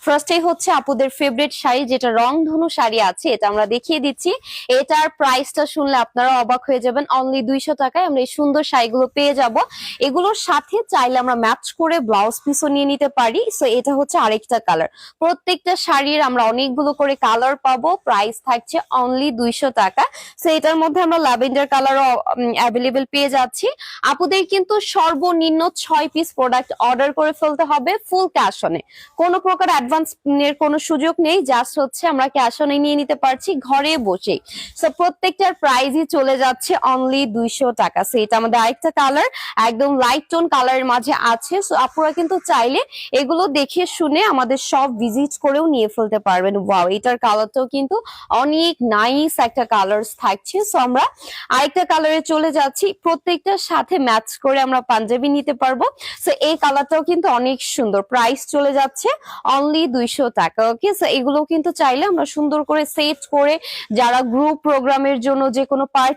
ফার্স্টেই হচ্ছে আপুদের ফেভারিট শাড়ি, যেটা রংধনু শাড়ি আছে, এটা আমরা দেখিয়ে দিচ্ছি। এটার প্রাইসটা শুনলে আপনারা অবাক হয়ে যাবেন। অনলি 200 টাকায় আমরা এই সুন্দর শাড়িগুলো পেয়ে যাব। এগুলোর সাথে চাইলে আমরা ম্যাচ করে ব্লাউজ পিসও নিয়ে নিতে পারি। সো এটা হচ্ছে আরেকটা কালার। প্রত্যেকটা শাড়ির আমরা অনেকগুলো করে কালার পাবো। প্রাইস থাকছে অনলি 200 টাকা। সো এটার মধ্যে আমরা ল্যাভেন্ডার কালারও অ্যাভেলেবেল পেয়ে যাচ্ছি। আপুদের কিন্তু সর্বনিম্ন 6 পিস প্রোডাক্ট অর্ডার করে ফেলতে হবে ফুল ক্যাশ অনে। কোনো প্রকার অ্যাডভান্স এর কোনো সুযোগ নেই, জাস্ট হচ্ছে আমরা ক্যাশ অনে নিয়ে নিতে পারছি ঘরে বসে। সো প্রত্যেকটার প্রাইসই চলে যাচ্ছে অনলি 200 টাকা। সো এটা আমাদের আরেকটা কালার, একদম লাইট টোন কালারের মাঝে আছে। সো আপনারা কিন্তু চাইলে এগুলো দেখে শুনে আমাদের সব ভিজিট করেও নিয়ে ফেলতে পারবেন। ওয়াও, এটার কালারটাও কিন্তু অনেক নাইস একটা কালারস থাকছে। সো আমরা আরেকটা কালারে চলে যাচ্ছি। প্রত্যেকটার সাথে ম্যাচ করে আমরা পাঞ্জাবি নিতে পারবো। সো এই কালারটাও কিন্তু অনেক সুন্দর। প্রাইস চলে যাচ্ছে অনলি 200 টাকা। ওকে, সো এগুলো কিন্তু চাইলে আমরা সুন্দর করে সেট করে যারা গ্রুপ প্রোগ্রামের জন্য, যে কোনো পার্টি